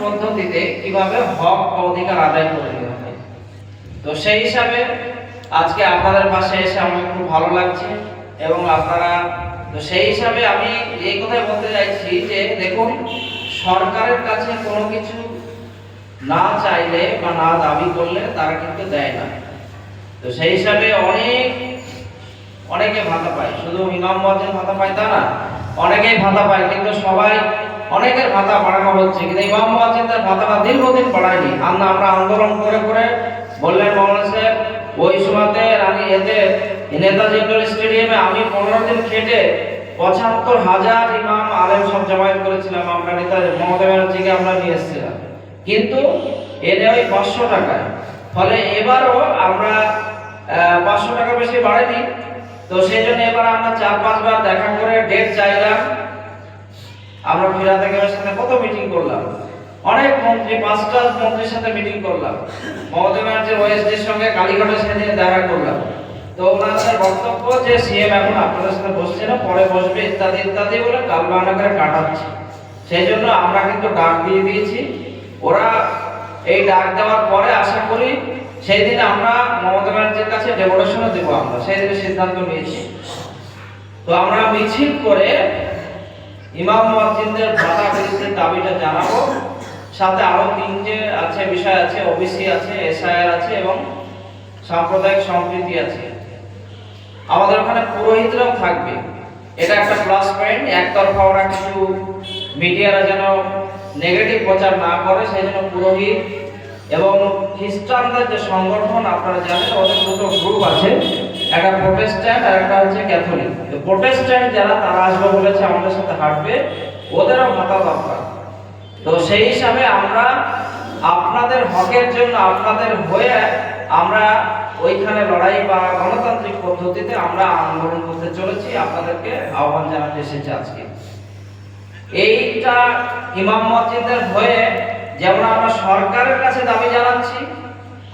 পদ্ধতিতে কিভাবে হক অধিকার আদায় করে নিতে হয়। তো সেই হিসাবে আজকে আপনাদের পাশে এসে আমার খুব ভালো লাগছে এবং আপনারা, তো সেই হিসাবে আমি এই কথাই বলতে চাইছি যে দেখুন, সরকারের কাছে কোনো কিছু না চাইলে বা না দাবি করলে তারা কিন্তু দেয় না। তো সেই হিসাবে অনেকে ভাতা পায়, শুধু ইমাম মুয়াজ্জিন ভাতা পায় তা না, অনেকেই ভাতা পায়, কিন্তু সবাই অনেকের ভাতা বাড়ানো হচ্ছে, কিন্তু ইমাম মুয়াজ্জিনদের ভাতাটা দীর্ঘদিন বাড়ায়নি। আমরা আন্দোলন করে করে বললেন মাওলানা সাহেব, ওই সময়তে নেতাজি ইন্ডোর স্টেডিয়ামে আমি 15 দিন খেটে 75,000 ইমাম আলেম সব জমায়েত করেছিলাম। আমরা নেতাজি মমতা ব্যানার্জিকে আমরা নিয়ে এসেছিলাম, কিন্তু এনে ওই 500 টাকায়। ফলে এবারও আমরা 500 টাকা বেশি বাড়েনি। তো সেই জন্য এবার আমরা 4-5 বার দেখা করে ডেট চাইলাম। আমরা ফিরাদ একের সাথে কত মিটিং করলাম, অনেক মন্ত্রী, 5টা মন্ত্রীর সাথে মিটিং করলাম, মমতা ব্যানার্জির ওএসডির সঙ্গে কালীঘাটের সাথে দেখা করলাম। তো ওনাদের বক্তব্য যে সিএম এখন আপনাদের সাথে বসছে না, পরে বসবে ইত্যাদি ইত্যাদি বলে কালবাহানা করে কাটাচ্ছে। সেই জন্য আমরা কিন্তু ডাক দিয়ে দিয়েছি। ওরা এই ডাক দেওয়ার পরে আশা করি সেই দিন আমরা মমতা ব্যানার্জির কাছে ডেপুটেশনও দেবো। আমরা সেই দিনে সিদ্ধান্ত নিয়েছি। তো আমরা মিছিল করে ইমাম মুয়াজ্জিনদের ভাতা বৃদ্ধির দাবিটা জানাবো। সাথে আরো 3টে বিষয় আছে, ওবিসি আছে, এসআইআর আছে এবং সাম্প্রদায়িক সম্প্রীতি আছে। আমাদের ওখানে পুরোহিতরাও থাকবে, এটা একটা প্লাস পয়েন্ট। একতরফা ওরা কিছু মিডিয়ারা যেন নেগেটিভ প্রচার না করে, সেই জন্য পুরোহিত এবং খ্রিস্টানদের যে সংগঠন আপনারা জানেন, ওদের দুটো গ্রুপ আছে, একটা প্রোটেস্ট্যান্ট আর একটা হচ্ছে ক্যাথলিক। তো প্রোটেস্ট্যান্ট যারা তারা আসবে বলেছে, আমাদের সাথে হাঁটবে, ওদেরও ভাতা দরকার। তো সেই হিসাবে আমরা আপনাদের হকের জন্য, আপনাদের হয়ে আমরা ওইখানে লড়াই বা গণতান্ত্রিক পদ্ধতিতে আমরা আন্দোলন করতে চলেছি। আপনাদেরকে আহ্বান জানাতে এসেছি আজকে। এইটা ইমাম মুয়াজ্জিনদের হয়ে যেমন আমরা সরকারের কাছে দাবি জানাচ্ছি।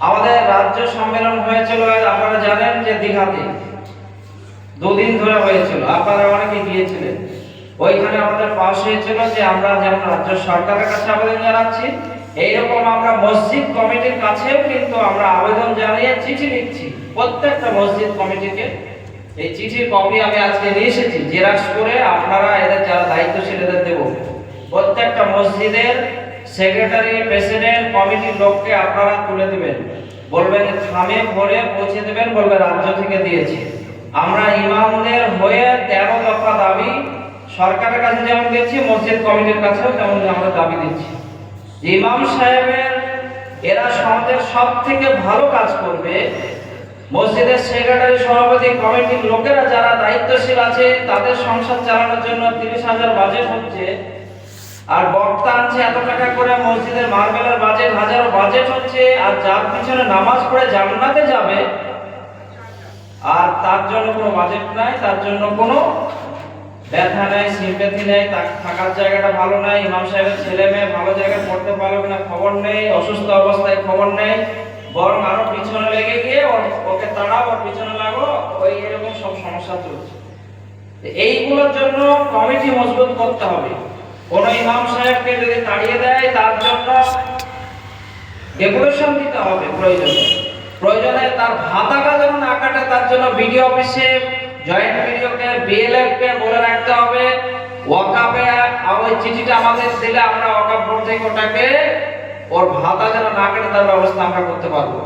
আমাদের রাজ্য সম্মেলন হয়েছিল, আপনারা জানেন যে দীঘাতে 2 দিন ধরে হয়েছিল, আপনারা অনেকে গিয়েছিলেন। ওইখানে আমাদের পাশ হয়েছিল যে আমরা যেমন রাজ্য সরকারের কাছে আবেদন জানাচ্ছি, এইরকম আমরা মসজিদ কমিটির কাছেও কিন্তু আমরা আবেদন জানিয়ে চিঠি লিখছি প্রত্যেকটা মসজিদ কমিটিকে। এই চিঠির কপি আমি আজকে নিয়ে এসেছি, জেরক্স করে আপনারা এদের যারা দায়িত্বশীল এদের দেব। প্রত্যেকটা মসজিদের সেক্রেটারি, প্রেসিডেন্ট, কমিটির লোককে আপনারা তুলে দিবেন, বলবেন থামে ভরে পৌঁছে দেবেন, বলবে রাজ্য থেকে দিয়েছি। আমরা ইমামদের হয়ে 13 দফা দাবি সরকারের কাছে যেমন দিচ্ছি, মসজিদ কমিটির কাছেও তেমন আমরা দাবি দিচ্ছি। ইমাম সাহেবের এরা সমাজের সব থেকে ভালো কাজ করবে। মসজিদের সেক্রেটারি, সভাপতি, কমিটির লোকেরা যারা দায়িত্বশীল আছে, তাদের সংসার চালানোর জন্য 30,000 বাজেট হচ্ছে, আর বক্তা আনছে এত টাকা করে, মসজিদের মার্বেলের বাজেট হাজারো বাজেট হচ্ছে, আর যার পিছনে নামাজ পড়ে জান্নাতে যাবে আর তার জন্য কোনো বাজেট নাই, তার জন্য কোনো ব্যথা নেই, সিম্প্যাথি নেই, তার থাকার জায়গাটা ভালো নাই, ইমাম সাহেবের ছেলে মেয়ে ভালো জায়গায় পড়তে পারবে না খবর নেই, অসুস্থ অবস্থায় খবর নেই, বরং আরো পিছনে লেগে গিয়ে ওকে তাড়াও, ওর পিছনে লাগো, ওই এরকম সব সমস্যা চলছে। এইগুলোর জন্য কমিটি মজবুত করতে হবে। কোন ইমাম সাহেবকে যদি তাড়িয়ে দেয়, তার জন্য ডেপুটেশন দিতে হবে। প্রয়োজনে তার ভাতাটা যেন না কাটে, তার জন্য বিডিও অফিসে, জয়েন্ট বিডিওকে, বিএলএফকে বলে রাখতে হবে। ওয়াকাফে ওই চিঠিটা আমাদের দিলে আমরা ওয়াকাফ বোর্ড থেকে ওটাকে ওর ভাতা যেন না কাটে তার ব্যবস্থা আমরা করতে পারবো।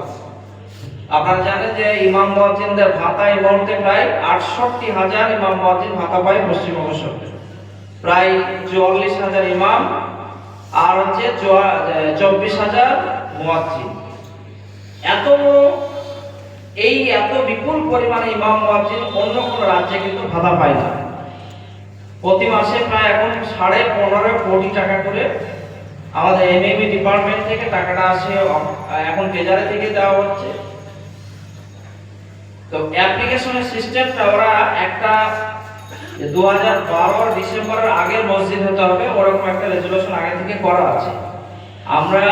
আপনারা জানেন যে ইমাম মুয়াজ্জিনদের ভাতা এই মুহূর্তে প্রায় 68,000 ইমাম মুয়াজ্জিন ভাতা পায় পশ্চিমবঙ্গ সরকার। প্রায় 44,000 ইমাম আর হচ্ছে 24,000 মুয়াজ্জিন। এত বিপুল পরিমাণে ইমাম মুয়াজ্জিন অন্য কোন রাজ্যে কিন্তু ভাতা পায় না। প্রতি মাসে প্রায় এখন 15.5 কোটি টাকা করে আমাদের এমএবি ডিপার্টমেন্ট থেকে টাকাটা আসে, এখন ট্রেজারি থেকে দেওয়া হচ্ছে। তো অ্যাপ্লিকেশনের সিস্টেমটা ওরা একটা 2012 ডিসেম্বরের আগের মসজিদ হতে হবে, ওরকম একটা রেজুলেশন আগে থেকে করা আছে। আমরা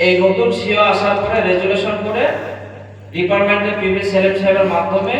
এই নতুন সিও আসার পরে রেজুলেশন করে ডিপার্টমেন্টের পিবি সেলিম সাহেবের মাধ্যমে